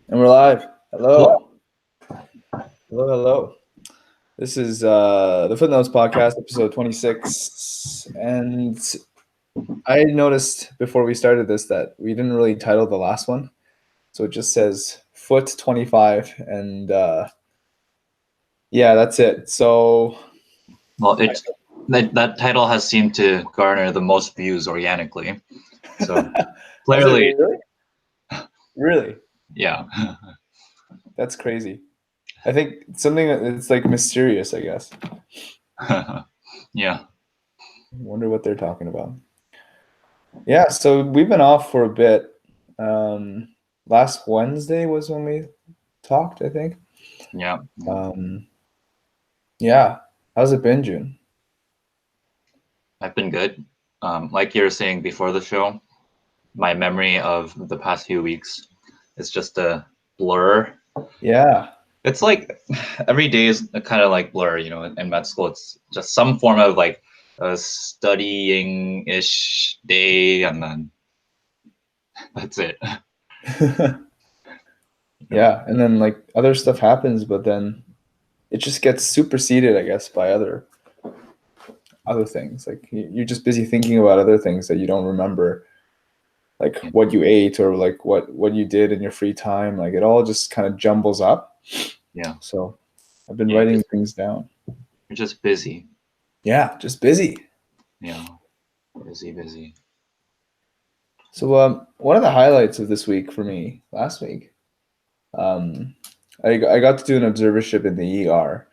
And we're live. Hello. Hello. Hello, hello. This is the Footnotes podcast, episode 26. And I noticed before we started this that we didn't really title the last one. So it just says Foot 25. And yeah, that's it. So, Well, that title has seemed to garner the most views organically. So has it clearly, really? Really? yeah. That's crazy. I think something that's like mysterious, I guess. Yeah. I wonder what they're talking about. Yeah, so we've been off for a bit. Um, Last Wednesday was when we talked, I think. Yeah. Um, yeah. How's it been, June? I've been good. Like you were saying before the show, my memory of the past few weeks is just a blur. Yeah. It's like every day is a kind of like blur, in med school. It's just some form of like a studying-ish day, and then that's it. Yeah, and then like other stuff happens, but then it just gets superseded, I guess, by other things. Like you're just busy thinking about other things that you don't remember, like Yeah. what you ate or like what you did in your free time. Like it all just kind of jumbles up. Yeah. So I've been Yeah. writing things down. You're just busy. Yeah, just busy. Yeah. Busy, busy. So one of the highlights of this week for me, last week, um, I got to do an observership in the ER.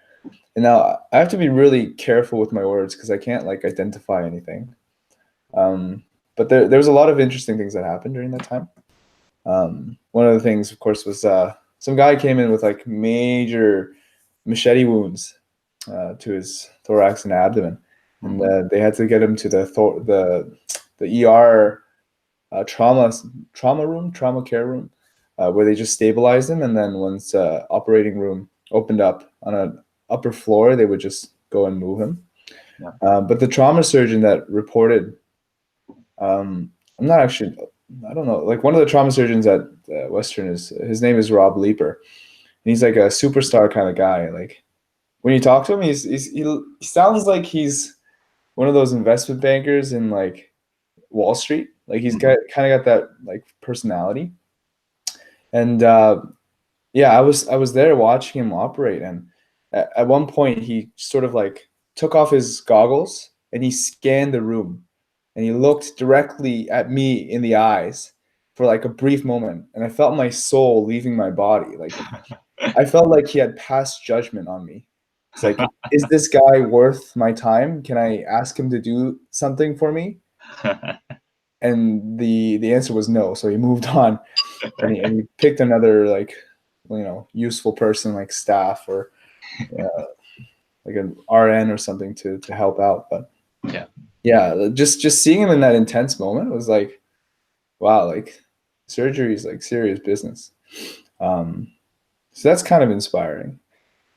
And now I have to be really careful with my words because I can't like identify anything. Um, but there was a lot of interesting things that happened during that time. One of the things, of course, was some guy came in with like major machete wounds to his thorax and abdomen, and they had to get him to the ER trauma care room, where they just stabilized him, and then once operating room opened up on an upper floor, they would just go and move him. Yeah. But the trauma surgeon that reported, I'm not actually, I don't know, like one of the trauma surgeons at Western is his name is Rob Leeper, and he's like a superstar kind of guy. Like when you talk to him, he sounds like he's one of those investment bankers in like Wall Street. Like he's Mhm. got kind of got that like personality. And yeah, I was there watching him operate, and at one point he sort of like took off his goggles and he scanned the room, and he looked directly at me in the eyes for like a brief moment, and I felt my soul leaving my body. Like I felt like he had passed judgment on me. It's like, is this guy worth my time? Can I ask him to do something for me? And the answer was no. So he moved on, and he picked another like useful person like staff or uh, like an RN or something to help out. But Yeah. yeah, just seeing him in that intense moment was like, wow, like surgery is like serious business. Um, so that's kind of inspiring.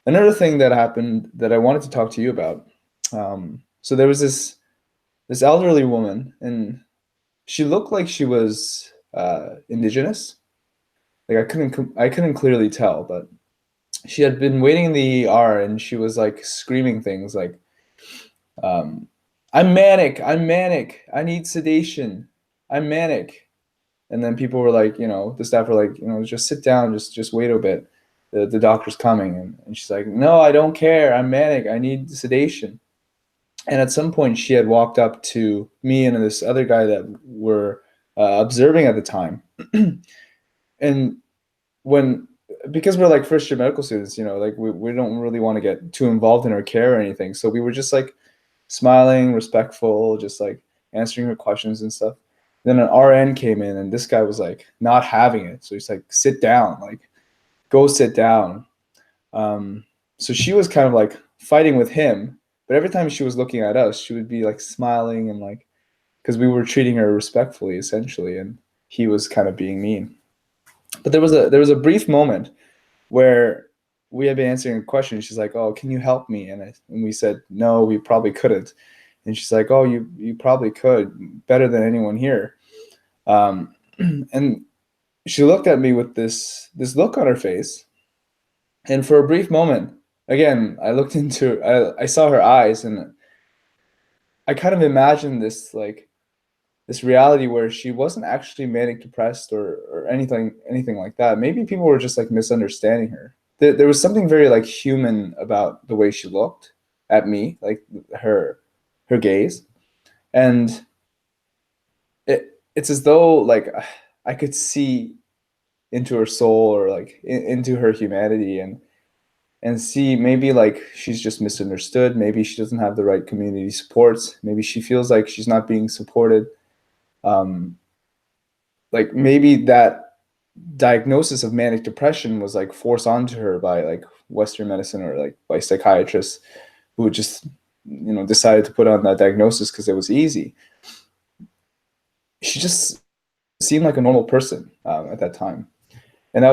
Another thing that happened that I wanted to talk to you about. So there was this elderly woman, and she looked like she was indigenous. Like I couldn't clearly tell, but she had been waiting in the ER, and she was like screaming things like, um, I'm manic, I need sedation, I'm manic." And then people were like, the staff were like, just sit down, just wait a bit. The doctor's coming, and she's like, "No, I don't care. I'm manic. I need sedation." And at some point, she had walked up to me and this other guy that were observing at the time, and when because we're like first year medical students, like we don't really want to get too involved in her care or anything, so we were just like smiling, respectful, just like answering her questions and stuff. Then an RN came in, and this guy was like not having it, so he's like, "Sit down, like go sit down." um, so she was kind of like fighting with him, but every time she was looking at us, she would be like smiling and like, because we were treating her respectfully essentially, and he was kind of being mean. But there was a brief moment where we had been answering a question. She's like, "Oh, can you help me?" And we said, "No, we probably couldn't." And she's like, "Oh, you probably could, better than anyone here." Um, and she looked at me with this look on her face, and for a brief moment, again, I looked into, I saw her eyes, and I kind of imagined this like this reality where she wasn't actually manic depressed or anything like that. Maybe people were just like misunderstanding her. There was something very like human about the way she looked at me, like her gaze, and it's as though like I could see into her soul or like into her humanity, and see maybe like she's just misunderstood. Maybe she doesn't have the right community supports. Maybe she feels like she's not being supported. Um, like maybe that diagnosis of manic depression was like forced onto her by like Western medicine or like by psychiatrists who just decided to put on that diagnosis because it was easy. She just seemed like a normal person at that time, and that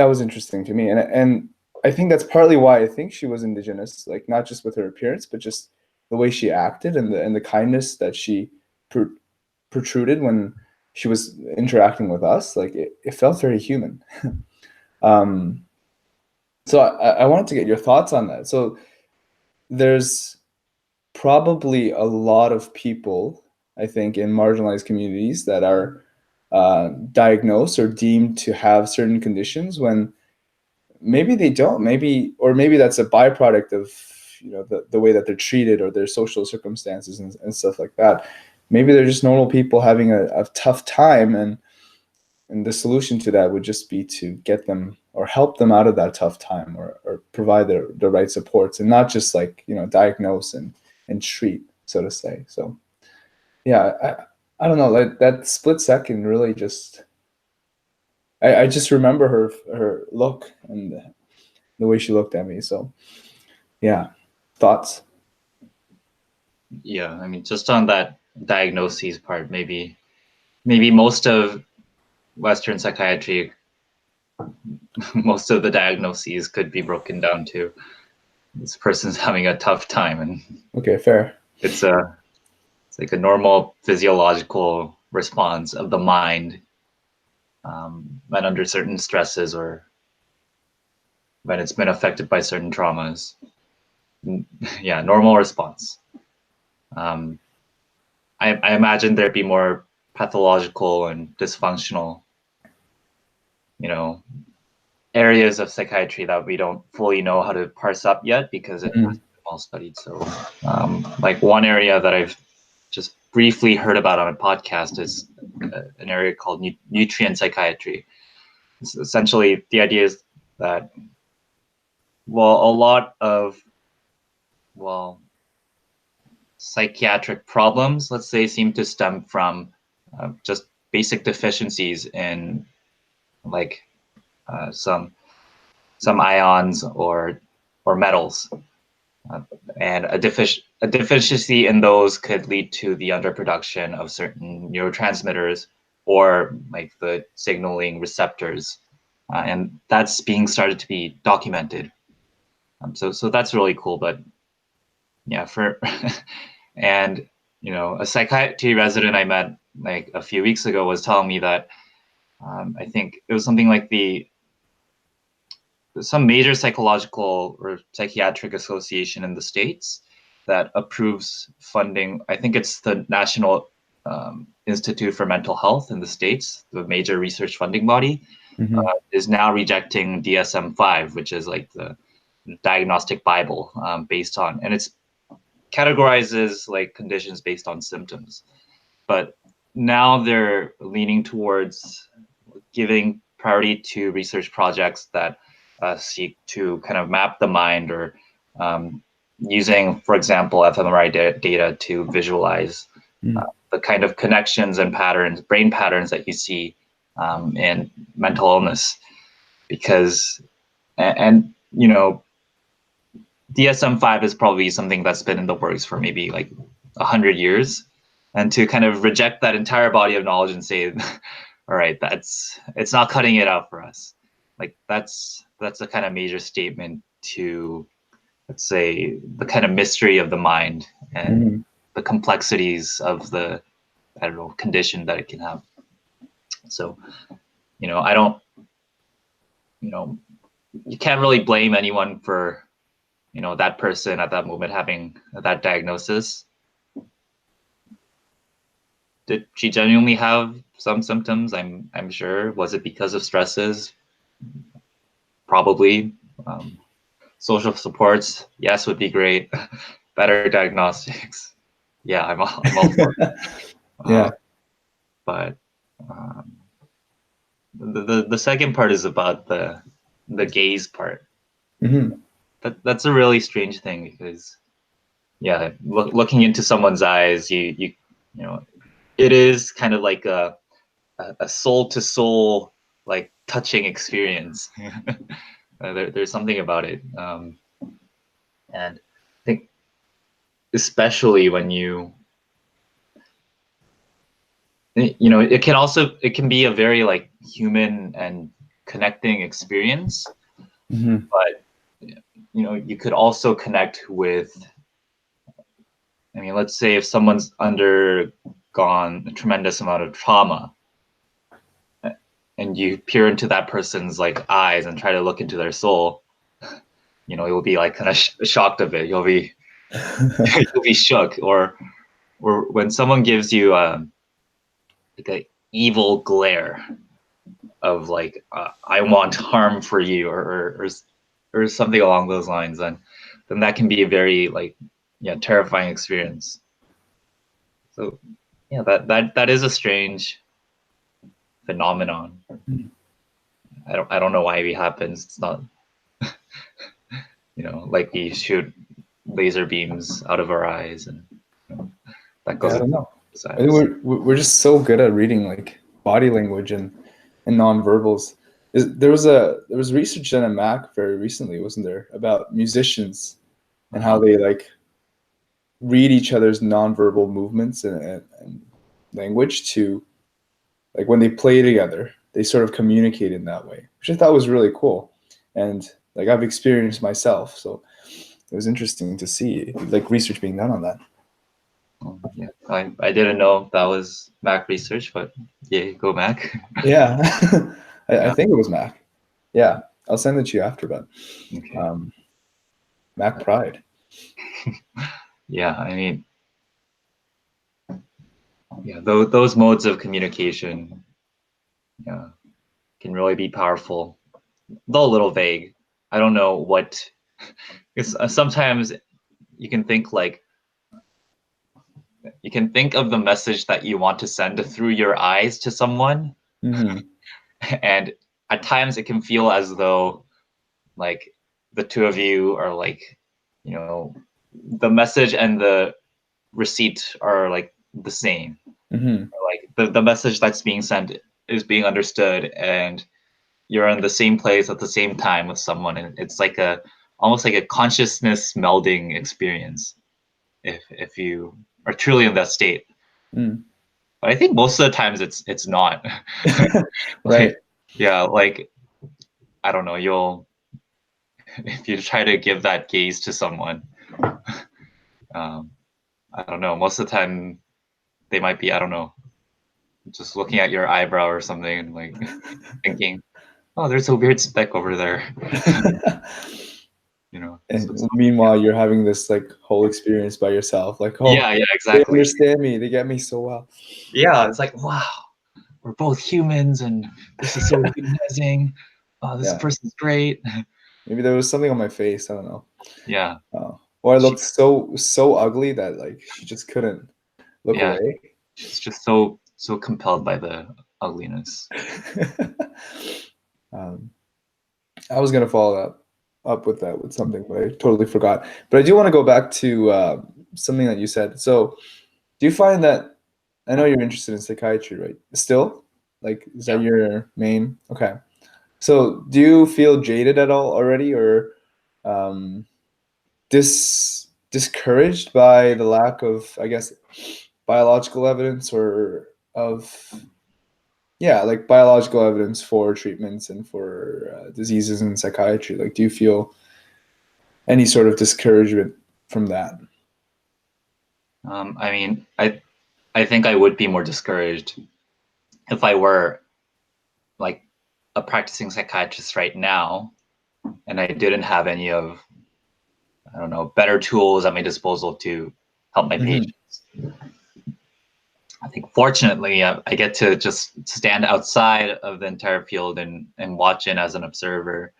was interesting to me. And I think that's partly why I think she was indigenous, like not just with her appearance, but just the way she acted and the kindness that she pr- protruded when she was interacting with us. Like it felt very human. um, so I wanted to get your thoughts on that. So there's probably a lot of people, I think, in marginalized communities that are diagnosed or deemed to have certain conditions when maybe they don't. Maybe that's a byproduct of the way that they're treated or their social circumstances and stuff like that. Maybe they're just normal people having a tough time, and the solution to that would just be to get them or help them out of that tough time, or provide the right supports, and not just like diagnose and treat, so to say. So yeah, I don't know, like that split second really just I just remember her look and the way she looked at me. So yeah, thoughts. Yeah, I mean, just on that diagnoses part, maybe most of Western psychiatry, most of the diagnoses could be broken down to this person's having a tough time, and Okay, fair. it's like a normal physiological response of the mind when under certain stresses or when it's been affected by certain traumas. Yeah, normal response. Um, I imagine there'd be more pathological and dysfunctional, you know, areas of psychiatry that we don't fully know how to parse up yet because it Mm, hasn't been well studied. So, like one area that I've just briefly heard about on a podcast is an area called nutrient psychiatry. So essentially, the idea is that, well, a lot of, well, psychiatric problems, let's say, seem to stem from just basic deficiencies in like some ions or metals, and a deficiency in those could lead to the underproduction of certain neurotransmitters or like the signaling receptors, and that's being started to be documented. So that's really cool. But yeah, for and a psychiatry resident I met like a few weeks ago was telling me that I think it was something like some major psychological or psychiatric association in the States that approves funding. I think it's the National Institute for Mental Health in the States, the major research funding body, mhm, is now rejecting DSM-5, which is like the diagnostic Bible based on, and it's categorizes like conditions based on symptoms. But now they're leaning towards giving priority to research projects that seek to kind of map the mind, or using, for example, fMRI data to visualize mm, the kind of connections and patterns, brain patterns that you see in mental illness. Because, and DSM-5 is probably something that's been in the works for maybe like 100 years, and to kind of reject that entire body of knowledge and say, all right, it's not cutting it out for us. Like that's a kind of major statement to, let's say, the kind of mystery of the mind and mhm. the complexities of the, I don't know, condition that it can have. So I don't, you can't really blame anyone for, that person at that moment having that diagnosis. Did she genuinely have some symptoms? I'm sure. Was it because of stresses? Probably. Social supports, yes, would be great. Better diagnostics, yeah, I'm all for it. Yeah. But um, the second part is about the gaze part. Hmm. That's a really strange thing because yeah, looking into someone's eyes, it is kind of like a soul to soul like touching experience. There's something about it, and I think especially when it can be a very like human and connecting experience, Hmm. but you could also connect with, let's say if someone's undergone a tremendous amount of trauma and you peer into that person's like eyes and try to look into their soul, you'll be like kind of shocked of it. You'll be you'll be shook, or when someone gives you like a evil glare of like I want harm for you, or something along those lines, then that can be a very like terrifying experience. So yeah, that is a strange phenomenon. I don't know why it happens. It's not like we shoot laser beams out of our eyes and that Yeah, goes I into don't know. his I think eyes. we're just so good at reading like body language and nonverbals. There was research done at Mac very recently, wasn't there, about musicians and how Uh-huh. they like read each other's nonverbal movements and language to like when they play together, they sort of communicate in that way, which I thought was really cool. And like I've experienced myself, so it was interesting to see like research being done on that. Yeah, I didn't know that was Mac research, but yeah, go Mac. Yeah, I Yeah. think it was Mac. Yeah, I'll send it to you after, but Okay. um, Mac Pride. Yeah, yeah, those modes of communication, yeah, can really be powerful, though a little vague. I don't know what. Because sometimes you can think like you can think of the message that you want to send through your eyes to someone, Hmm. and at times it can feel as though like the two of you are like, you know, the message and the receipt are like the same. Hmm. Like the message that's being sent is being understood, and you're in the same place at the same time with someone, and it's like a almost like a consciousness melding experience if you are truly in that state. Mm. But I think most of the times it's not. Right. Like yeah, like I don't know, you'll if you try to give that gaze to someone, um, I don't know, most of the time they might be, I don't know, just looking at your eyebrow or something and like thinking, oh, there's a weird speck over there. So And meanwhile, you're having this like whole experience by yourself. Like, oh, yeah, they exactly. understand me. They get me so well. Yeah, it's like, wow, we're both humans and this is so humanizing. Oh, this Yeah. person's great. Maybe there was something on my face. I don't know. Yeah. Or I She, looked so ugly that like she just couldn't look yeah, away. she's just so compelled by the ugliness. um, I was gonna follow up with that with something, but I totally forgot. But I do want to go back to something that you said. So, do you find that I know you're interested in psychiatry, right? Still, like, is that Yeah. your main? Okay. So, do you feel jaded at all already, or um, discouraged by the lack of, I guess, biological evidence or of yeah, like biological evidence for treatments and for diseases in psychiatry? Like, do you feel any sort of discouragement from that? I think I would be more discouraged if I were like a practicing psychiatrist right now, and I didn't have any of, I don't know, better tools at my disposal to help my Mm-hmm. patients. I think fortunately, I get to just stand outside of the entire field and watch in as an observer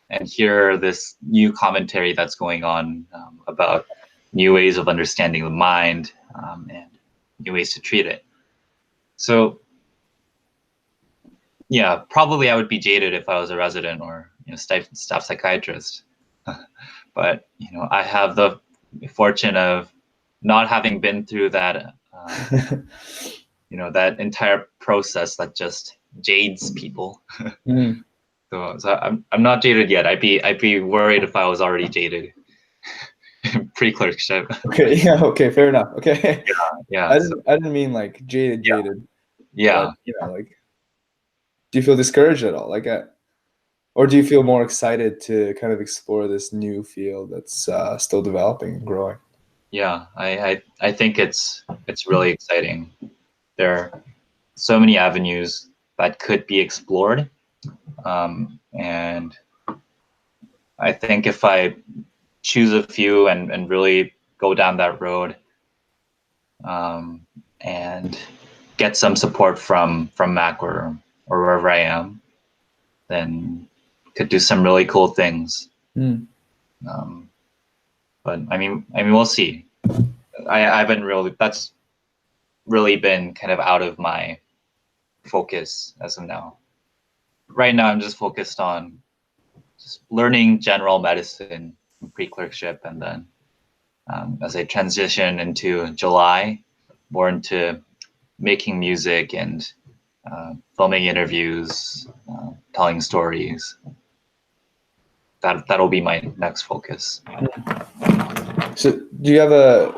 and hear this new commentary that's going on about new ways of understanding the mind and new ways to treat it. So yeah, probably I would be jaded if I was a resident or staff psychiatrist. But I have the fortune of not having been through that that entire process that just jades people. Mm. So I'm not jaded yet. I'd be worried if I was already jaded pre-clerkship. Okay, yeah, okay, fair enough. Okay. Yeah. So I didn't mean like jaded, but yeah. like, do you feel discouraged at all? Like, or do you feel more excited to kind of explore this new field that's still developing and growing? Yeah. I think it's really exciting. There are so many avenues that could be explored, and I think if I choose a few and really go down that road, and get some support from Mac or wherever I am, then could do some really cool things. Mm. But I mean, we'll see. I haven't really. That's really been kind of out of my focus as of now. Right now, I'm just focused on just learning general medicine, pre-clerkship, and then as I transition into July, more into making music and filming interviews, telling stories. That'll be my next focus. So, do you have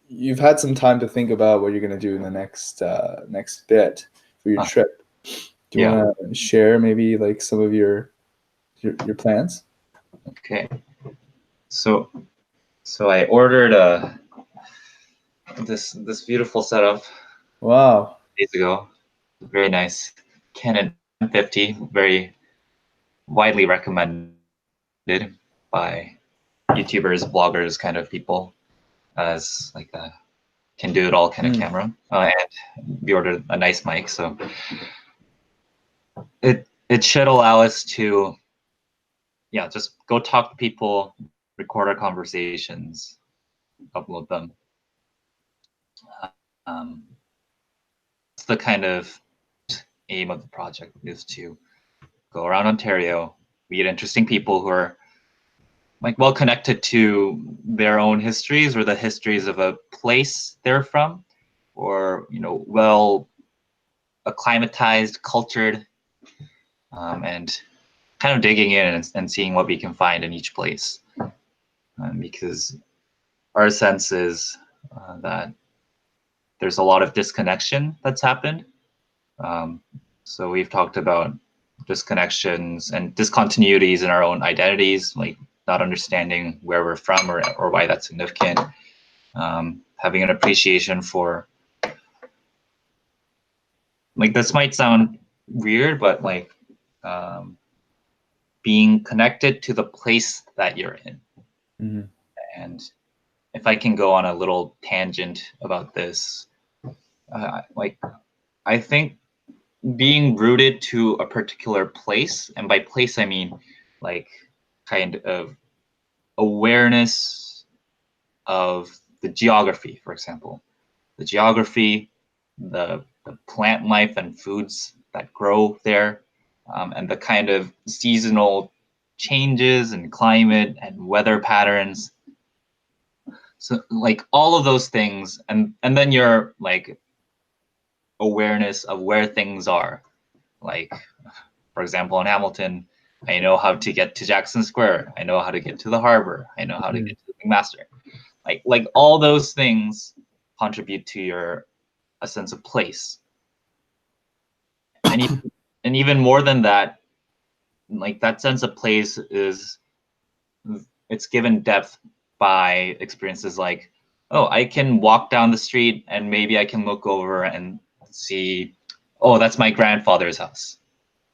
you've had some time to think about what you're going to do in the next bit for your trip. Do you Yeah. want to share maybe like some of your plans? Okay. So I ordered this beautiful setup Wow. days ago. Very nice Canon 50, very widely recommended by YouTubers, bloggers, kind of people, as like a can do it all kind of camera. And we ordered a nice mic, so it should allow us to just go talk to people, record our conversations, upload them. It's the kind of aim of the project, is to go around Ontario, meet interesting people who are like well connected to their own histories or the histories of a place they're from, or well acclimatized, cultured, and kind of digging in and seeing what we can find in each place, because our sense is that there's a lot of disconnection that's happened. So we've talked about disconnections and discontinuities in our own identities, like not understanding where we're from or why that's significant. Having an appreciation for, like, this might sound weird, but like being connected to the place that you're in. Mm-hmm. And if I can go on a little tangent about this, like, I think being rooted to a particular place, and by place I mean like kind of awareness of the geography, for example, the geography, the plant life and foods that grow there, and the kind of seasonal changes and climate and weather patterns. So like all of those things, and then your like awareness of where things are. Like, for example, in Hamilton, I know how to get to Jackson Square. I know how to get to the harbor. I know how to get to the McMaster. Like all those things contribute to a sense of place. And even more than that, like that sense of place it's given depth by experiences like, oh, I can walk down the street and maybe I can look over and see, oh, that's my grandfather's house.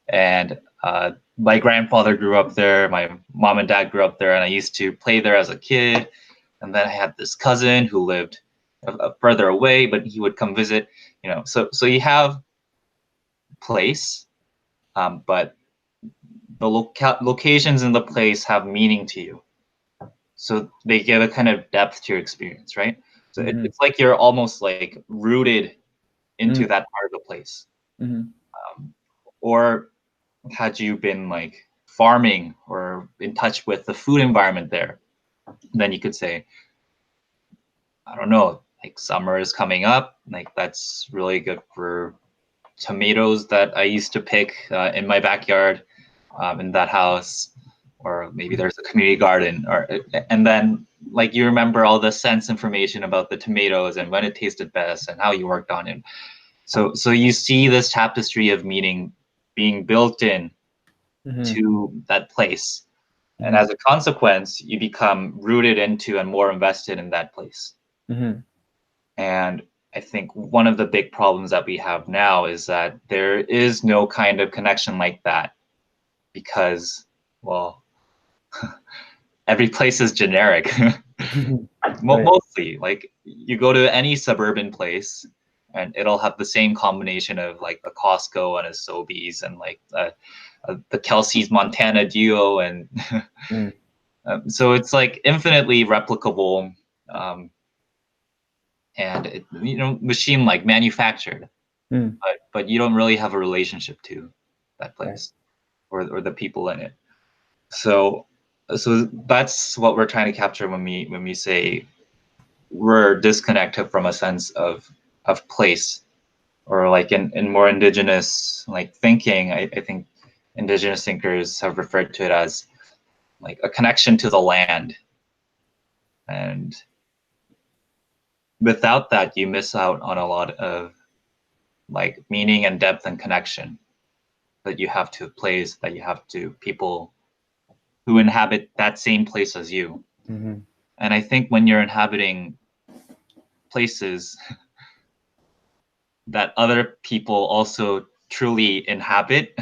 And My grandfather grew up there. My mom and dad grew up there, and I used to play there as a kid. And then I had this cousin who lived further away, but he would come visit. So you have place, but the locations in the place have meaning to you. So they give a kind of depth to your experience, right? So Mm-hmm. it's like you're almost like rooted into Mm-hmm. that part of the place. Mm-hmm. Or had you been like farming or in touch with the food environment there, then you could say, I don't know, like summer is coming up, like that's really good for tomatoes that I used to pick in my backyard, in that house, or maybe there's a community garden, and then like you remember all the sense information about the tomatoes and when it tasted best and how you worked on it. So you see this tapestry of meaning being built in Mm-hmm. to that place. And Mm-hmm. as a consequence, you become rooted into and more invested in that place. Mm-hmm. And I think one of the big problems that we have now is that there is no kind of connection like that because, well, every place is generic. Right. Mostly, like you go to any suburban place and it'll have the same combination of like a Costco and a Sobeys and like the Kelsey's Montana duo. And Mm. so it's like infinitely replicable, um, and machine like manufactured, Mm. but you don't really have a relationship to that Right. place or the people in it. So that's what we're trying to capture when we say we're disconnected from a sense of place, or like in more indigenous like thinking. I think indigenous thinkers have referred to it as like a connection to the land, and without that you miss out on a lot of like meaning and depth and connection that you have to place, that you have to people who inhabit that same place as you. Mm-hmm. And I think when you're inhabiting places that other people also truly inhabit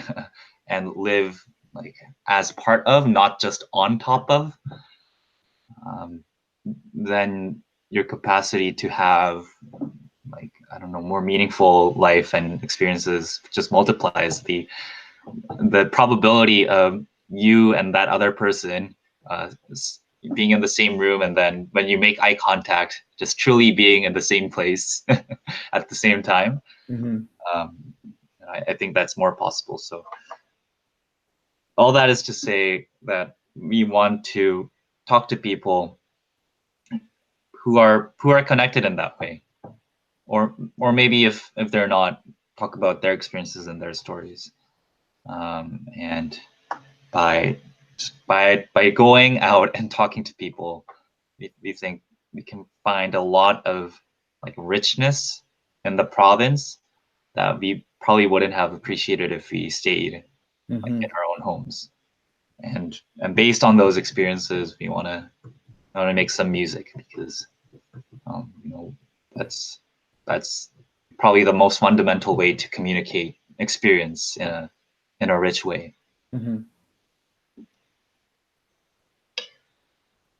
and live like as part of, not just on top of, um, then your capacity to have like, I don't know, more meaningful life and experiences just multiplies. The probability of you and that other person being in the same room, and then when you make eye contact, just truly being in the same place at the same time, Mm-hmm. um, I think that's more possible. So all that is to say that we want to talk to people who are connected in that way, or maybe if they're not, talk about their experiences and their stories, and by by going out and talking to people, we think we can find a lot of like richness in the province that we probably wouldn't have appreciated if we stayed like Mm-hmm. in our own homes. And based on those experiences, we want to make some music because you know that's probably the most fundamental way to communicate experience in a rich way. Mm-hmm.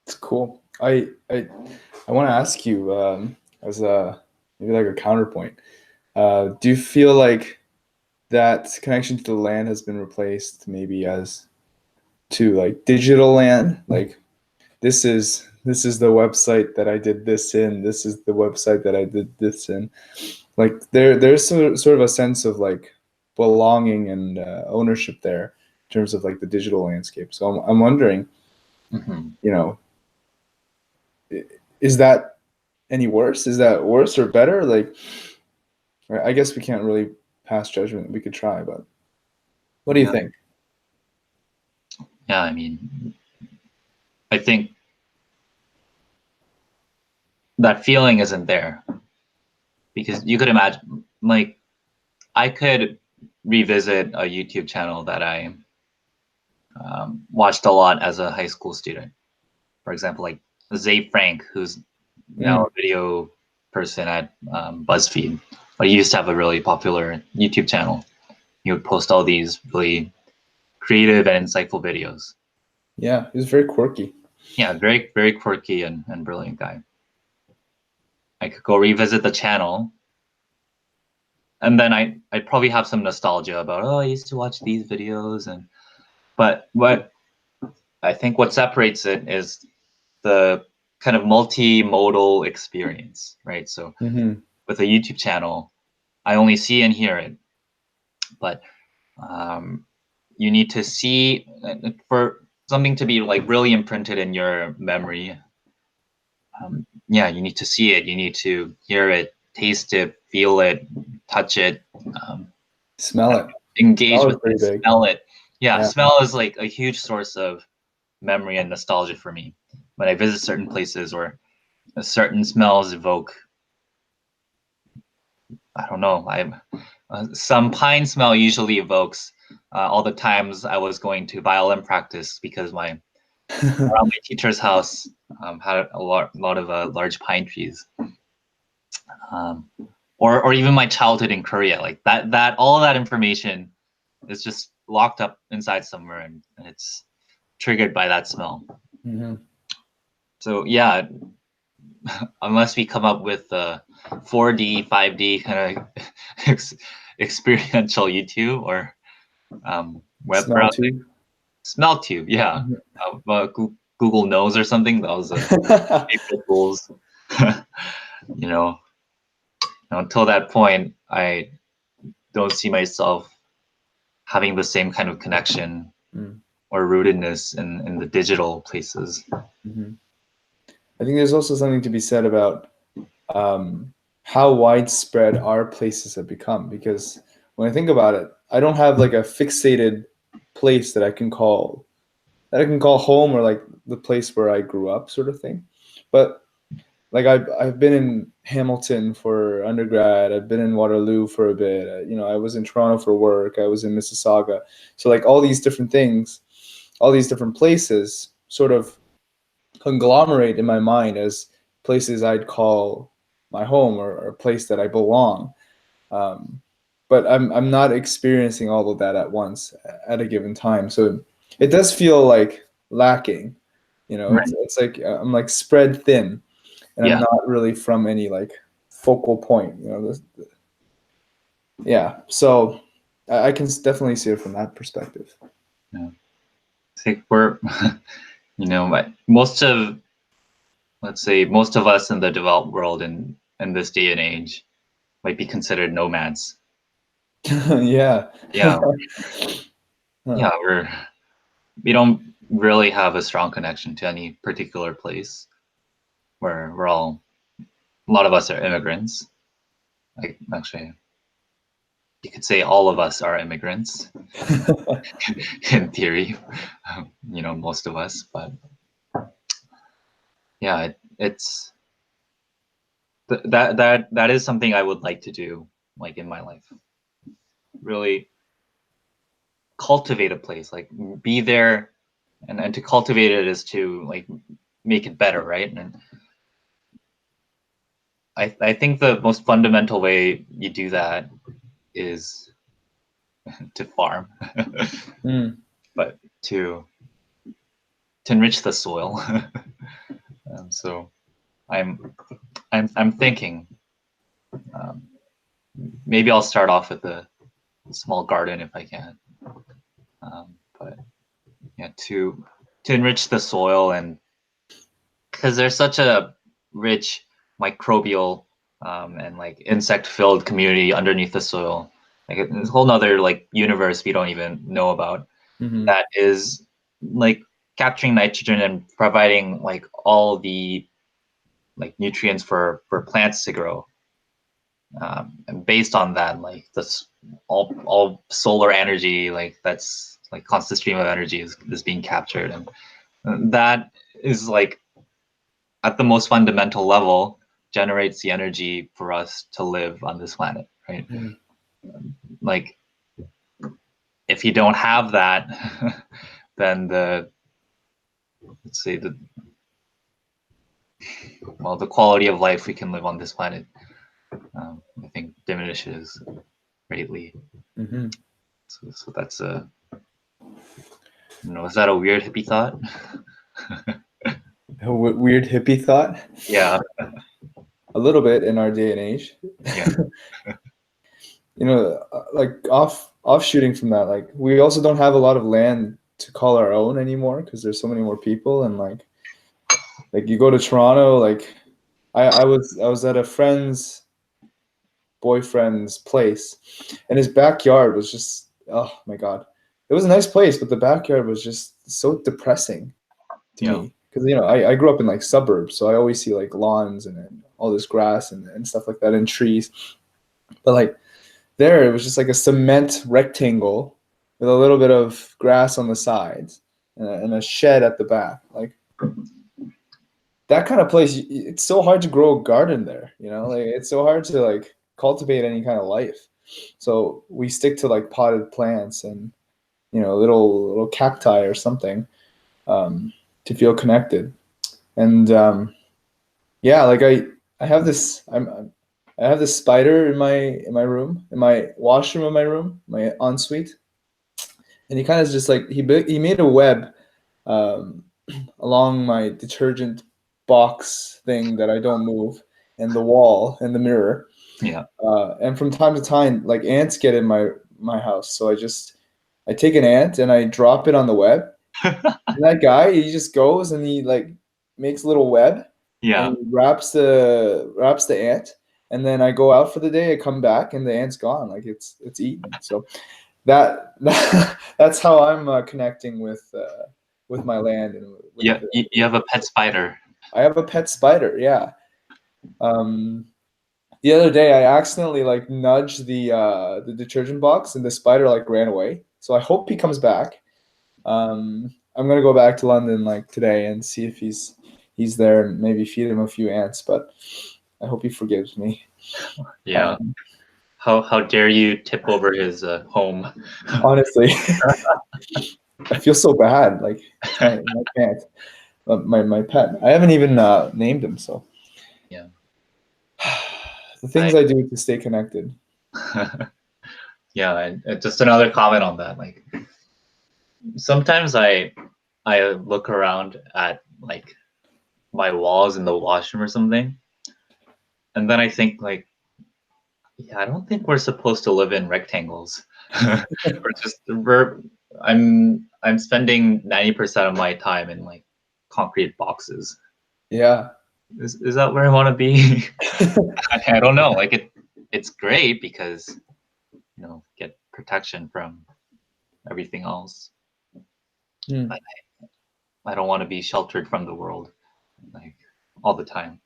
It's cool. I want to ask you, as a maybe like a counterpoint. Do you feel like that connection to the land has been replaced maybe as to like digital land? Like this is the website that I did this in. This is the website that I did this in. Like there's sort of a sense of like belonging and ownership there in terms of like the digital landscape. So I'm wondering, Mm-hmm. you know, is that any worse? Is that worse or better? Like, I guess we can't really pass judgment. We could try, but what do you Yeah, think? yeah. I mean, I think that feeling isn't there because you could imagine, like, I could revisit a YouTube channel that I watched a lot as a high school student. For example, like Zay Frank, who's now Mm, a video person at BuzzFeed, but he used to have a really popular YouTube channel. He would post all these really creative and insightful videos. Yeah, he was very quirky. Yeah, very, very quirky and brilliant guy. I could go revisit the channel, and then I'd probably have some nostalgia about, oh, I used to watch these videos, but what I think what separates it is the kind of multimodal experience, right? So with a YouTube channel, I only see and hear it, but you need to see, for something to be like really imprinted in your memory. Yeah, you need to see it, you need to hear it, taste it, feel it, touch it, Smell it. engage Smell is with pretty it, big. smell it. Yeah, Yeah. smell is like a huge source of memory and nostalgia for me. When I visit certain places or certain smells evoke, I don't know, some pine smell usually evokes all the times I was going to violin practice because around my teacher's house had a lot of large pine trees. Or even my childhood in Korea, like that all of that information is just locked up inside somewhere, and it's triggered by that smell. So yeah, unless we come up with 4D, 5D kind of experiential YouTube or web Smell browsing, too. smell tube, yeah, Google Knows or something. That was favorite tools. you know, until that point, I don't see myself having the same kind of connection or rootedness in the digital places. I think there's also something to be said about how widespread our places have become. Because when I think about it, I don't have like a fixated place that I can call home, or like the place where I grew up, sort of thing. But like I've been in Hamilton for undergrad. I've been in Waterloo for a bit. I was in Toronto for work. I was in Mississauga. So like all these different things, all these different places, sort of conglomerate in my mind as places I'd call my home, or a place that I belong. But I'm not experiencing all of that at once at a given time. So it does feel like lacking. Right. It's like I'm like spread thin, and I'm Yeah. not really from any like focal point. Yeah. So I can definitely see it from that perspective. Yeah. I think we're, let's say most of us in the developed world in this day and age might be considered nomads. Yeah. Yeah. Huh. Yeah, we don't really have a strong connection to any particular place. We're all, a lot of us are immigrants. Like, actually, you could say all of us are immigrants in theory. Most of us, but yeah, it's that is something I would like to do, like in my life. Really cultivate a place, like be there, and to cultivate it is to like make it better, right? And I think the most fundamental way you do that is to farm, but to enrich the soil. So I'm thinking maybe I'll start off with a small garden if I can, but yeah, to enrich the soil, and because there's such a rich microbial and like insect filled community underneath the soil, like a whole nother like universe we don't even know about, that is like capturing nitrogen and providing like all the like nutrients for plants to grow, and based on that, like this all solar energy, like that's like constant stream of energy is being captured, and that is like at the most fundamental level generates the energy for us to live on this planet, right? Like if you don't have that, then let's say the quality of life we can live on this planet, I think diminishes greatly. So that's Was that a weird hippie thought? A weird hippie thought. Yeah, A little bit in our day and age. yeah, Like offshooting from that, like we also don't have a lot of land to call our own anymore because there's so many more people, and like you go to Toronto, like I was at a friend's boyfriend's place, and his backyard was just, oh my god, it was a nice place, but the backyard was just so depressing to yeah, me because I grew up in like suburbs, so I always see like lawns and all this grass and stuff like that and trees, but like there it was just like a cement rectangle with a little bit of grass on the sides and a shed at the back. Like that kind of place, it's so hard to grow a garden there, like it's so hard to like cultivate any kind of life. So we stick to like potted plants and little cacti or something, to feel connected. And yeah, like I have this I have this spider in my room, in my washroom of my room, my ensuite, and he kind of just like he made a web, um, along my detergent box thing that I don't move, and the wall and the mirror. yeah. And from time to time, like ants get in my house, so I take an ant and I drop it on the web. And that guy, he just goes and he like makes a little web and Yeah, he wraps the ant. And then I go out for the day. I come back and the ant's gone, like it's eaten. So that that's how I'm connecting with my land and with yeah. You have a pet spider. I have a pet spider. Yeah. Um, the other day I accidentally like nudged the detergent box and the spider like ran away. So I hope he comes back. I'm gonna go back to London like today and see if he's there and maybe feed him a few ants. But I hope he forgives me. Yeah. Um, How dare you tip over his home? honestly, I feel so bad. Like my cat, my pet. I haven't even named him. So Yeah. the I things I do to stay connected. yeah, and just another comment on that. Like sometimes I look around at like my walls in the washroom or something, and then I think like, yeah, I don't think we're supposed to live in rectangles. We're I'm spending 90% of my time in like concrete boxes. Yeah. Is that where I want to be? I don't know. Like it's great because get protection from everything else. Hmm. But I don't want to be sheltered from the world like all the time.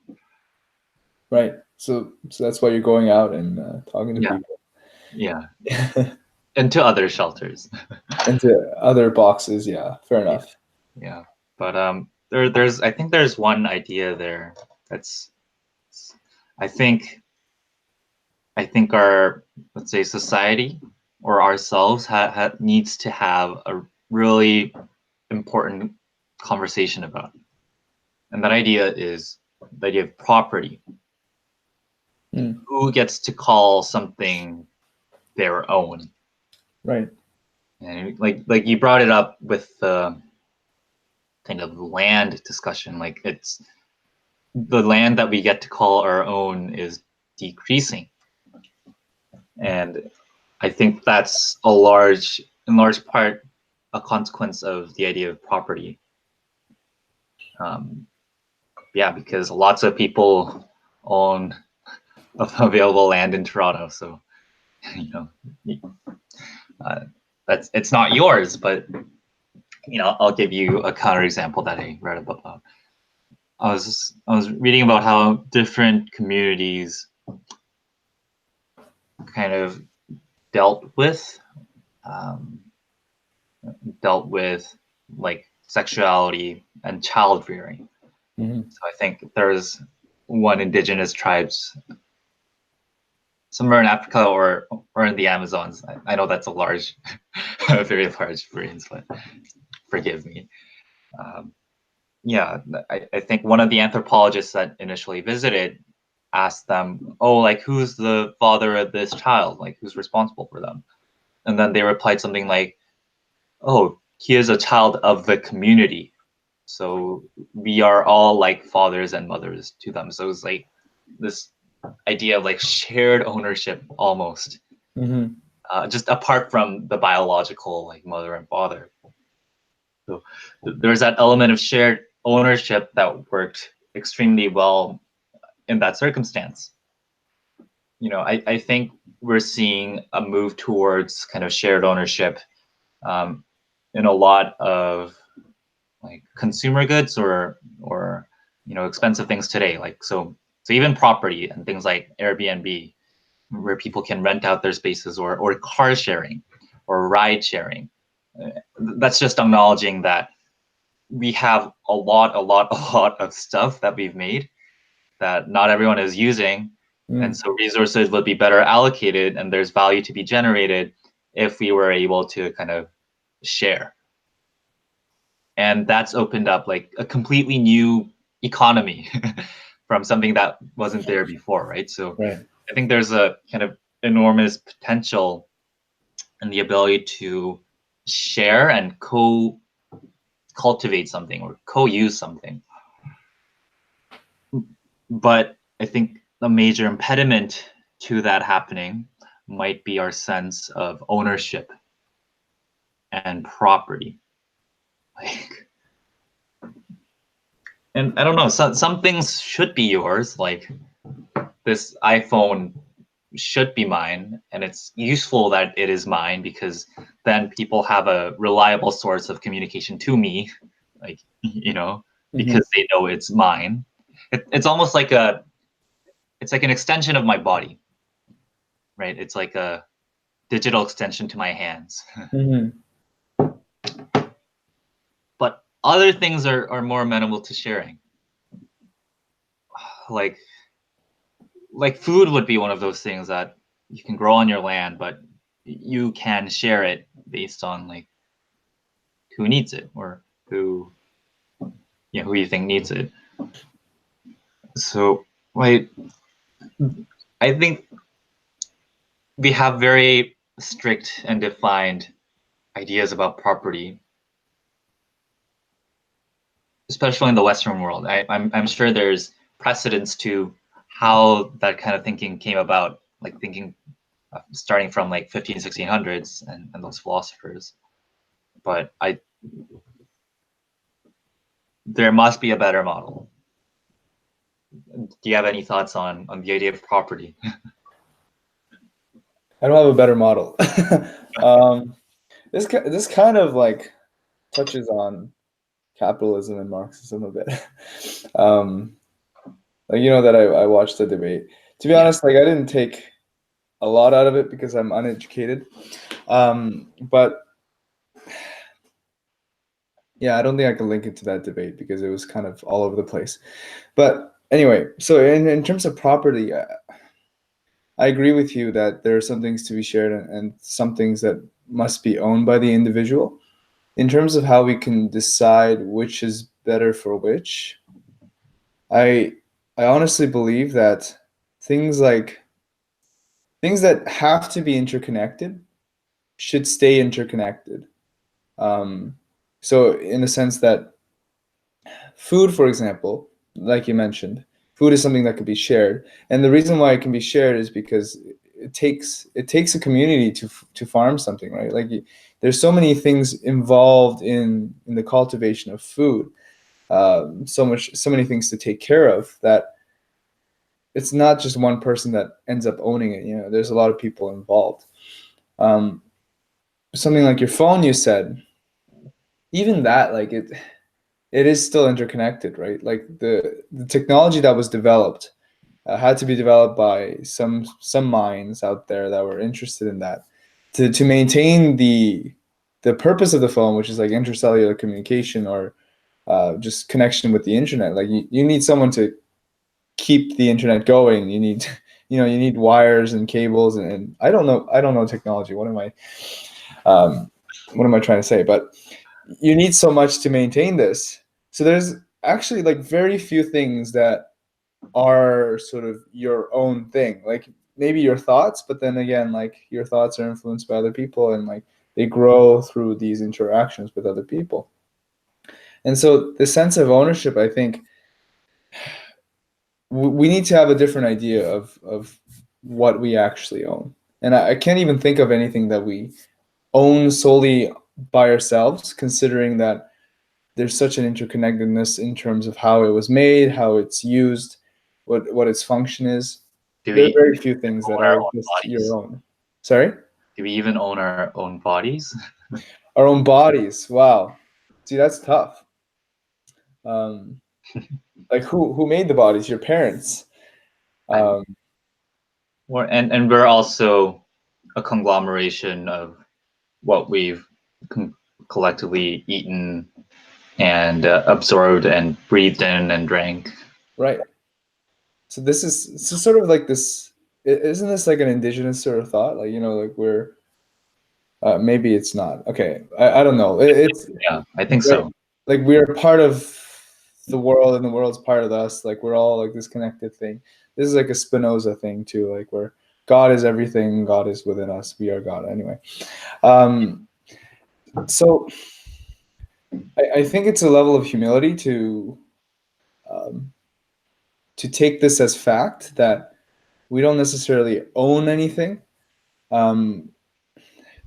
Right. So that's why you're going out and talking to Yeah, people. yeah. Into other shelters. Into other boxes. Yeah. Fair Yeah, enough. yeah. But there's I think there's one idea there that's I think I think our, let's say, society or ourselves needs to have a really important conversation about. And that idea is the idea of property. Hmm. Who gets to call something their own? Right. And like you brought it up with the kind of land discussion. Like it's the land that we get to call our own is decreasing. And I think that's in large part, a consequence of the idea of property. Um, yeah, because lots of people own available land in Toronto, so you know, uh, it's not yours, but I'll give you a counterexample that I read about. I was reading about how different communities kind of dealt with um, dealt with like sexuality and child rearing. Hmm. So I think there's one indigenous tribes somewhere in Africa or in the Amazons. I know that's a large, a very large range, but forgive me. Um, yeah, I think one of the anthropologists that initially visited asked them, "Oh, like who's the father of this child? Like who's responsible for them?" And then they replied something like, oh, he is a child of the community. So we are all like fathers and mothers to them. So it's like this idea of like shared ownership almost, Mm-hmm. just apart from the biological like mother and father. So there's that element of shared ownership that worked extremely well in that circumstance. I think we're seeing a move towards kind of shared ownership um, in a lot of like consumer goods or expensive things today. Like so even property and things like Airbnb, where people can rent out their spaces, or car sharing or ride sharing. That's just acknowledging that we have a lot, a lot of stuff that we've made that not everyone is using. And Mm. so resources would be better allocated and there's value to be generated if we were able to kind of share. And that's opened up like a completely new economy from something that wasn't there before, right? So Right. I think there's a kind of enormous potential in the ability to share and cultivate something or co-use something. But I think the major impediment to that happening might be our sense of ownership and property. Like, and I don't know, some things should be yours, like this iPhone should be mine, and it's useful that it is mine because then people have a reliable source of communication to me, like Mm-hmm. because they know it's mine. It's almost like it's like an extension of my body, right? It's like a digital extension to my hands. Mm-hmm. But other things are more amenable to sharing. Like food would be one of those things that you can grow on your land, but you can share it based on like who needs it or who you think needs it. So like I think we have very strict and defined ideas about property, especially in the Western world. I'm sure there's precedents to how that kind of thinking came about, like thinking starting from like 15, 1600s and those philosophers. But there must be a better model. Do you have any thoughts on the idea of property? I don't have a better model. um, this kind of like touches on capitalism and Marxism a bit. um, like that I watched the debate. To be Yeah. honest, like I didn't take a lot out of it because I'm uneducated. But yeah, I don't think I can link it to that debate because it was kind of all over the place. But anyway, so in terms of property, I agree with you that there are some things to be shared and some things that must be owned by the individual. In terms of how we can decide which is better for which, I I honestly believe that things like things that have to be interconnected should stay interconnected. Um, so in the sense that food, for example, like you mentioned, food is something that could be shared, and the reason why it can be shared is because it takes a community to farm something, right? Like there's so many things involved in the cultivation of food, so many things to take care of that it's not just one person that ends up owning it. There's a lot of people involved. Um, Something like your phone, you said, even that, like it is still interconnected, right? Like the technology that was developed had to be developed by some minds out there that were interested in that to maintain the purpose of the phone, which is like intercellular communication or just connection with the internet. Like you need someone to keep the internet going. You need you need wires and cables and I don't know technology. Um, what am I trying to say? But you need so much to maintain this. So there's actually like very few things that are sort of your own thing. Like maybe your thoughts, but then again, like your thoughts are influenced by other people, and like they grow through these interactions with other people. And so the sense of ownership, I think we need to have a different idea of what we actually own. And I can't even think of anything that we own solely by ourselves, considering that there's such an interconnectedness in terms of how it was made, how it's used, what its function is. Do There are we very few things own that our are own just bodies? your own. Sorry? Do we even own our own bodies? Our own bodies. Wow. See, that's tough. Um, like who made the bodies? Your parents. And Um, and we're also a conglomeration of what we've collectively eaten and absorbed and breathed in and drank. right. So this is so sort of like this. Isn't this like an indigenous sort of thought? Like like we're maybe it's not. Okay, I don't know. It's Yeah, I think right. so. Like we're part of the world, and the world's part of us. Like we're all like this connected thing. This is like a Spinoza thing too. Like where God is everything, God is within us. We are God. Anyway, so I think it's a level of humility um, to take this as fact that we don't necessarily own anything. Um,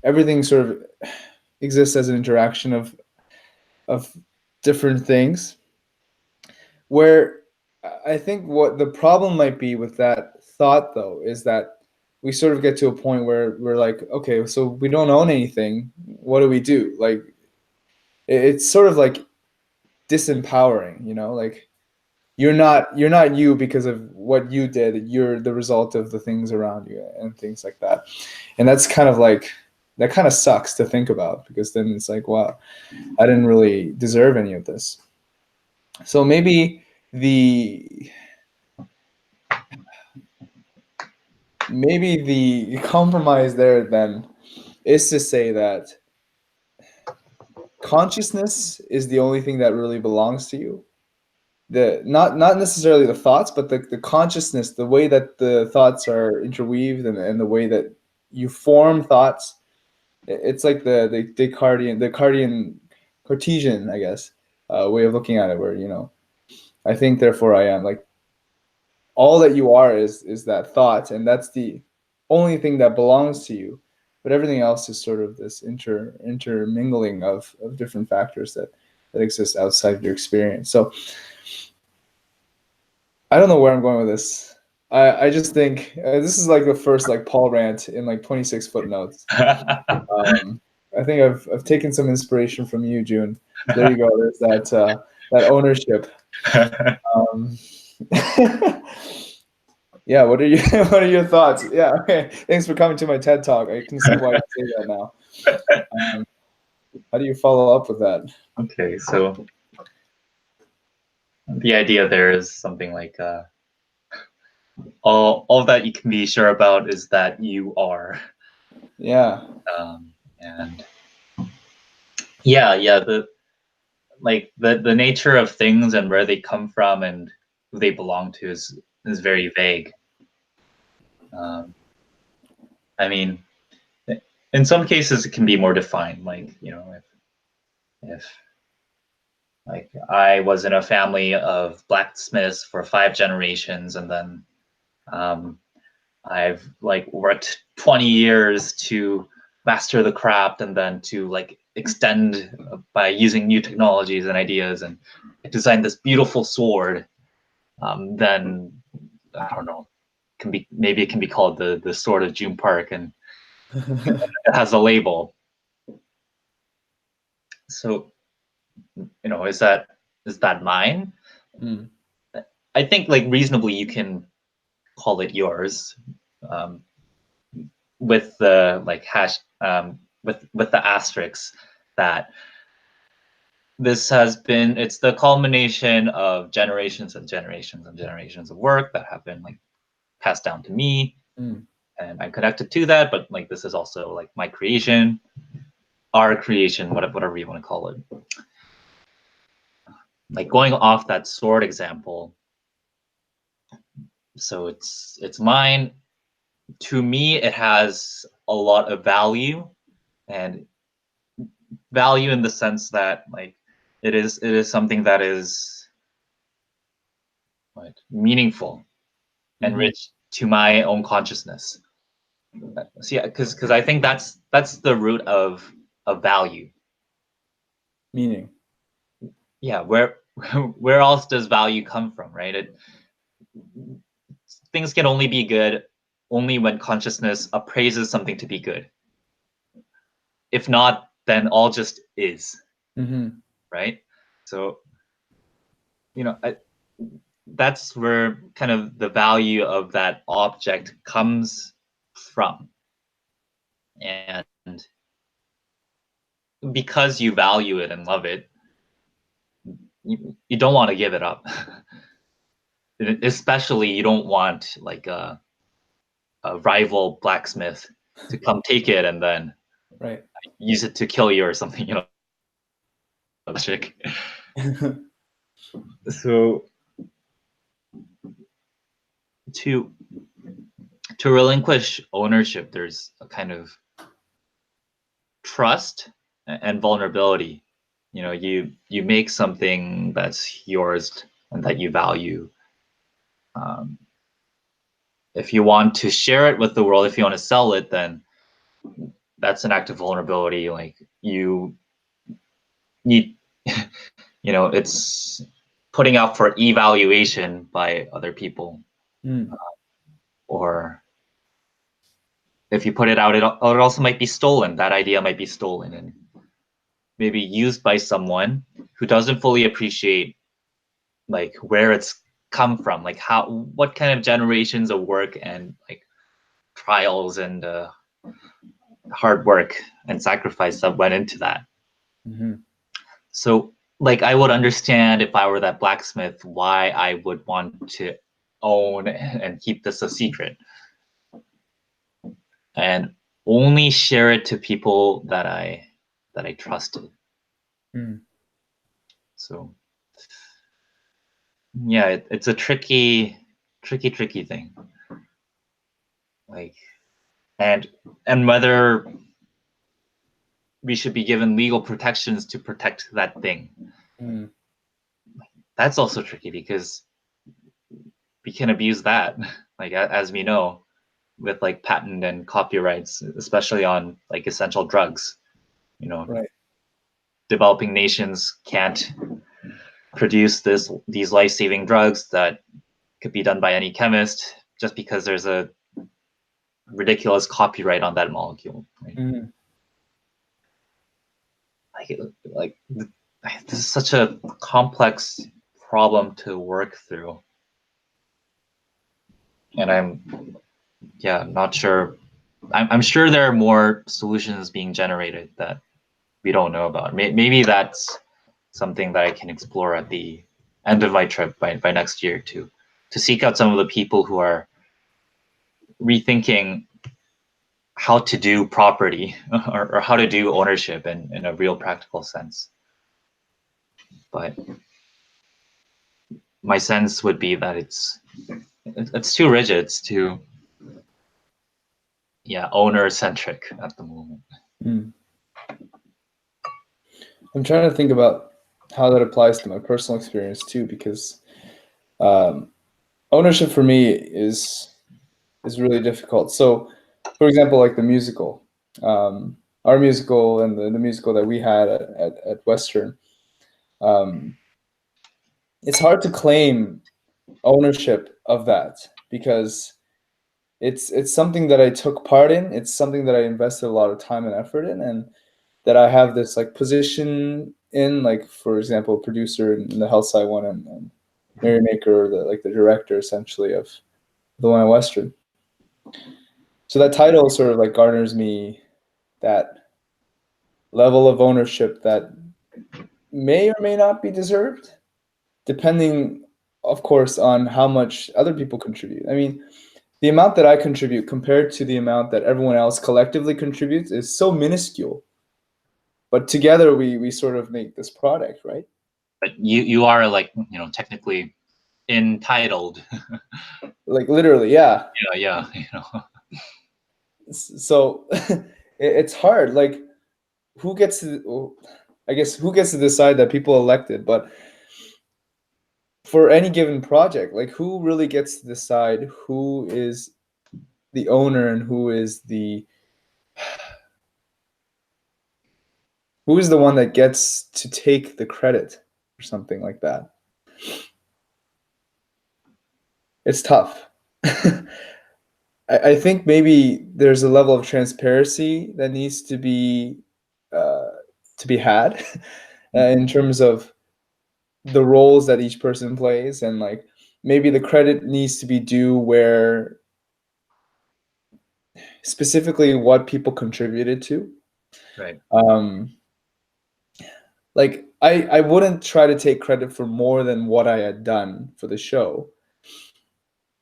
Everything sort of exists as an interaction of different things. Where I think what the problem might be with that thought, though, is that we sort of get to a point where we're like, okay, so we don't own anything. What do we do? Like, it's sort of like disempowering, like you're not you because of what you did. You're the result of the things around you and things like that. And that's kind of like that kind of sucks to think about, because then it's like, wow, I didn't really deserve any of this. So the maybe the compromise there then is to say that consciousness is the only thing that really belongs to you. The not necessarily the thoughts, but the consciousness, the way that the thoughts are interweaved, and the way that you form thoughts. It's like the Cartesian, I guess, way of looking at it, where I think, therefore I am. Like all that you are is that thought, and that's the only thing that belongs to you. But everything else is sort of this intermingling of different factors that exist outside of your experience. So I don't know where I'm going with this. I just think this is like the first like Paul rant in like 26 footnotes. Um, I think I've taken some inspiration from you, June. So there you go. There's that ownership. Um, yeah. What are you? What are your thoughts? Yeah. Okay. Thanks for coming to my TED talk. I can see why you say that now. Um, how do you follow up with that? Okay, so the idea there is something like all that you can be sure about is that you are, Yeah. and yeah, the nature of things and where they come from and who they belong to is very vague. Um, I mean, in some cases it can be more defined, like if like I was in a family of blacksmiths for 5 generations, and then um, I've like worked 20 years to master the craft and then to like extend by using new technologies and ideas and design this beautiful sword. Then I don't know, maybe it can be called the sword of June Park, and it has a label. So is that mine? Hmm. I think like reasonably you can call it yours, um, with the like hash with the asterisks that it's the culmination of generations and generations and generations of work that have been like passed down to me, Hmm. and I'm connected to that, but like this is also like my creation, our creation, whatever you want to call it. Like going off that sword example, so it's mine. To me it has a lot of value, and value in the sense that like it is something that is meaningful, enriched to my own consciousness. So yeah, because I think that's the root of value. Meaning. Yeah, where where else does value come from, right? Things can only be good only when consciousness appraises something to be good. If not, then all just is, right? So, that's where kind of the value of that object comes from. And because you value it and love it, you don't want to give it up. Especially you don't want like a rival blacksmith to come take it and then use it to kill you or something, chick. So to relinquish ownership, there's a kind of trust and vulnerability. You make something that's yours and that you value. If you want to share it with the world, if you want to sell it, then that's an act of vulnerability. Like you need, it's putting out for evaluation by other people. Or if you put it out, it also might be stolen. That idea might be stolen and maybe used by someone who doesn't fully appreciate like where it's come from, like what kind of generations of work and like trials and hard work and sacrifice that went into that. So like I would understand if I were that blacksmith why I would want to own and keep this a secret and only share it to people that I trusted. So yeah, it's a tricky thing. Like and whether we should be given legal protections to protect that thing. That's also tricky because we can abuse that, like as we know, with like patent and copyrights, especially on like essential drugs. Developing nations can't produce these life-saving drugs that could be done by any chemist just because there's a ridiculous copyright on that molecule. Right? Like this is such a complex problem to work through, and I'm not sure. I'm sure there are more solutions being generated that we don't know about. Maybe that's something that I can explore at the end of my trip by next year to seek out some of the people who are rethinking how to do property or how to do ownership in a real practical sense. But my sense would be that it's too rigid. It's too owner centric at the moment. I'm trying to think about how that applies to my personal experience too, because ownership for me is really difficult. So, for example, like the musical, our musical and the musical that we had at Western, it's hard to claim ownership of that because it's something that I took part in. It's something that I invested a lot of time and effort in, and that I have this like position in, like for example, producer in the Health Side one and Merrymaker, the director essentially of the one at Western. So that title sort of like garners me that level of ownership that may or may not be deserved, depending, of course, on how much other people contribute. I mean, the amount that I contribute compared to the amount that everyone else collectively contributes is so minuscule. But together we sort of make this product, right? But you are like, technically entitled. Like literally, yeah. Yeah. So it's hard. Like who gets to, well, I guess who gets to decide that people elected, but for any given project, like who really gets to decide who is the owner and who is the one that gets to take the credit or something like that? It's tough. I think maybe there's a level of transparency that needs uh, to be had in terms of the roles that each person plays, and like maybe the credit needs to be due where specifically what people contributed to. Right. Like I wouldn't try to take credit for more than what I had done for the show,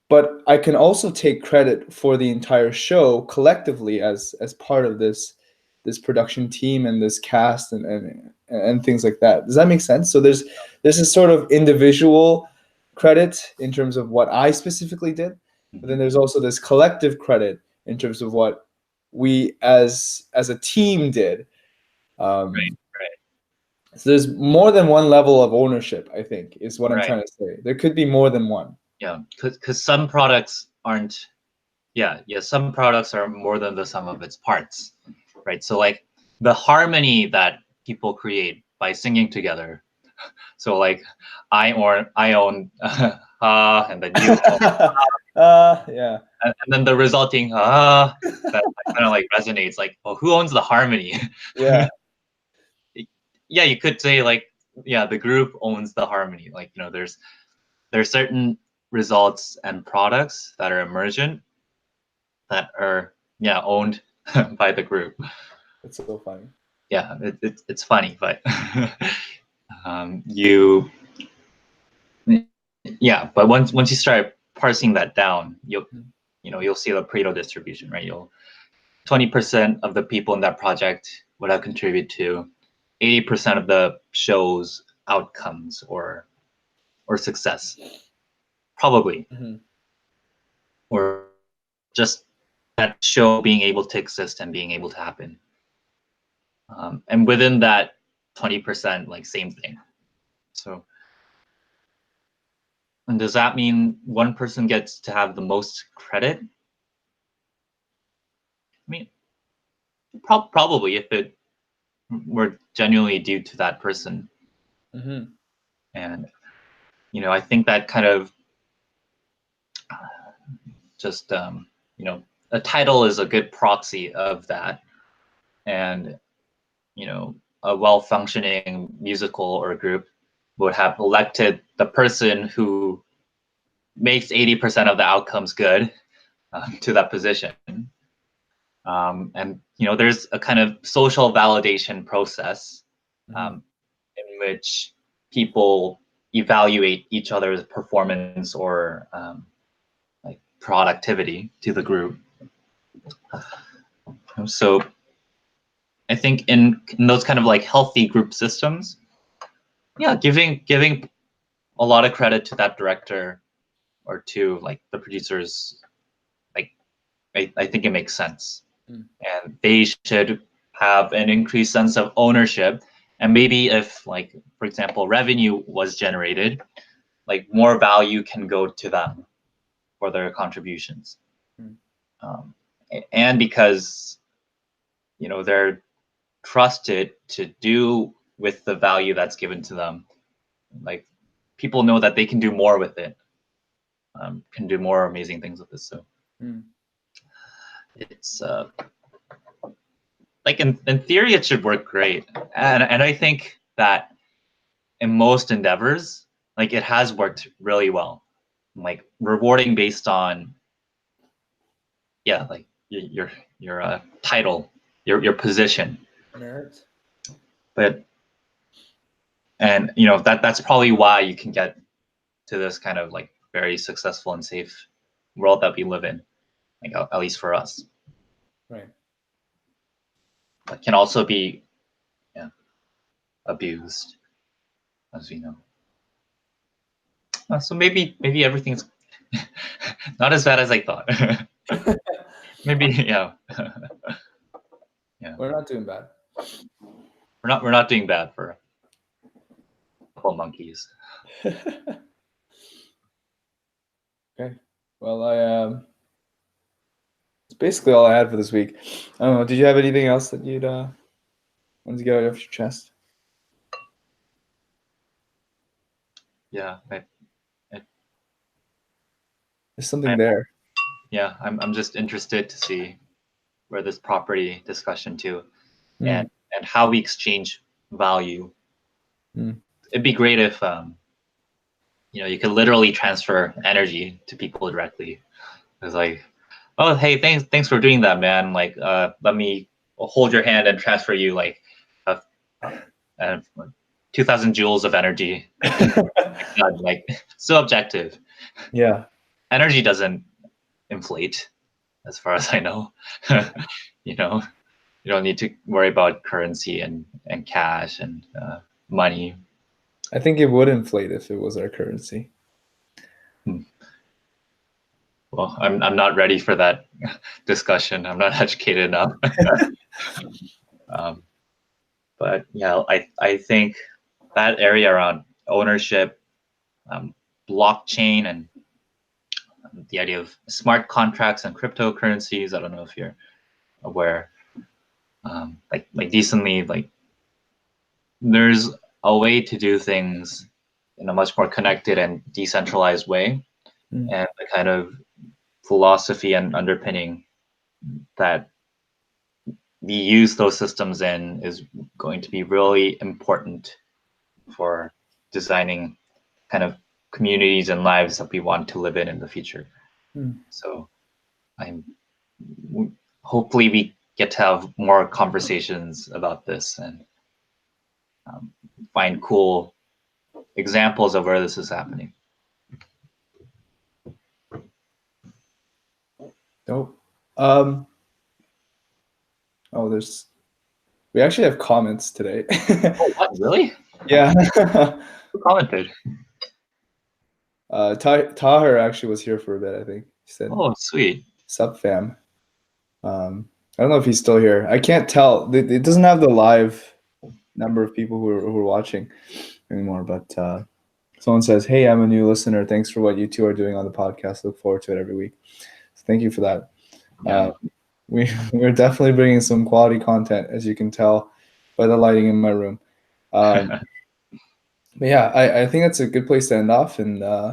but I can also take credit for the entire show collectively as part of this production team and this cast and things like that. Does that make sense? So there's a sort of individual credit in terms of what I specifically did, but then there's also this collective credit in terms of what we as a team did. Right. So there's more than one level of ownership, I think, is what I'm Right. trying to say. There could be more than one. Yeah, because some products aren't. Yeah, some products are more than the sum of its parts, right? So like the harmony that people create by singing together. So like I own and then you own, Yeah. and then the resulting that kind of like resonates. Like, well, who owns the harmony? Yeah. Yeah, you could say like, yeah, the group owns the harmony. Like, you know, there's certain results and products that are emergent that are owned by the group. It's so funny. Yeah, it's funny, but you but once you start parsing that down, you'll see the Pareto distribution, right? 20% of the people in that project would have contributed to 80% of the show's outcomes or success, probably, or just that show being able to exist and being able to happen. And within that 20%, like same thing. So, and does that mean one person gets to have the most credit? I mean, probably if it were genuinely due to that person. And, I think that kind of just, a title is a good proxy of that. And, a well-functioning musical or group would have elected the person who makes 80% of the outcomes good to that position. And there's a kind of social validation process in which people evaluate each other's performance or like productivity to the group. So I think in those kind of like healthy group systems, giving a lot of credit to that director or to like the producers, like I think it makes sense. And they should have an increased sense of ownership. And maybe if, like, for example, revenue was generated, like more value can go to them for their contributions. And because, they're trusted to do with the value that's given to them, like people know that they can do more with it, can do more amazing things with this. So it's like in theory it should work great, and I think that in most endeavors, like it has worked really well, like rewarding based on like your title, your position, merit. but and that's probably why you can get to this kind of like very successful and safe world that we live in, like at least for us. Right. But can also be abused, as we know. So maybe everything's not as bad as I thought. Maybe, yeah. We're not doing bad. We're not doing bad for a couple monkeys. Okay. Well, it's basically all I had for this week. I don't know. Did you have anything else that you'd wanted to get out of your chest? Yeah, There's something there. yeah, I'm just interested to see where this property discussion to, Mm. and how we exchange value. Mm. It'd be great if you could literally transfer energy to people directly. It's like, oh, hey, thanks for doing that, man. Like, let me hold your hand and transfer you like uh, uh, 2,000 joules of energy. Like, so objective. Yeah. Energy doesn't inflate, as far as I know. You know, you don't need to worry about currency and cash and money. I think it would inflate if it was our currency. Well, I'm not ready for that discussion. I'm not educated enough. But yeah, I think that area around ownership, blockchain, and the idea of smart contracts and cryptocurrencies. I don't know if you're aware. Like decently, like there's a way to do things in a much more connected and decentralized way, and the kind of philosophy and underpinning that we use those systems in is going to be really important for designing kind of communities and lives that we want to live in the future. So I'm hopefully we get to have more conversations about this and find cool examples of where this is happening. Nope. Oh, we actually have comments today. Oh, what, really? Yeah. Who commented? Tahir actually was here for a bit, I think. He said, Oh, sweet. Sup, fam. I don't know if he's still here. I can't tell. It doesn't have the live number of people who are watching anymore, but someone says, hey, I'm a new listener. Thanks for what you two are doing on the podcast. Look forward to it every week. So thank you for that. Yeah. We're definitely bringing some quality content, as you can tell by the lighting in my room. But yeah, I think that's a good place to end off, and I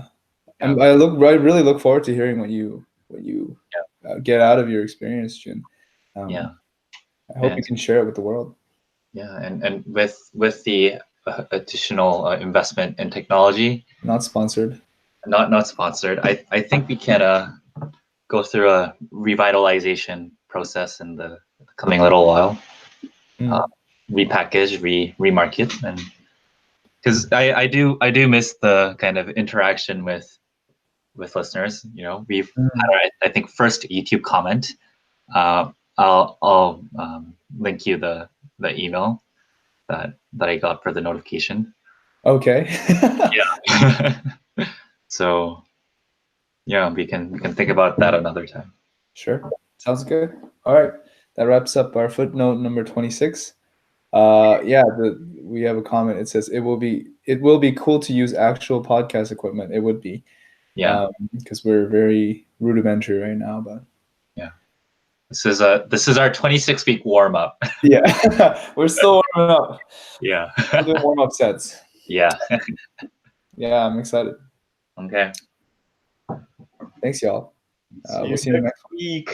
really look forward to hearing what you get out of your experience, Jun. Yeah. I hope you can share it with the world. Yeah, and with the additional investment in technology, Not sponsored. Not sponsored. I think we can go through a revitalization process in the coming little while. Repackage, remarket, and because I do miss the kind of interaction with listeners. You know, we've had I think first YouTube comment. I'll link you the email that I got for the notification. Okay. Yeah. So yeah, we can think about that another time. Sure. Sounds good. All right. That wraps up our footnote number 26. Yeah, we have a comment. It says it will be cool to use actual podcast equipment. It would be. Yeah. Because we're very rudimentary right now, but yeah. This is our 26-week warm up. Yeah. We're still warming up. Yeah. We're doing warm up sets. Yeah. Yeah, I'm excited. Okay. Thanks, y'all. We'll see you next week.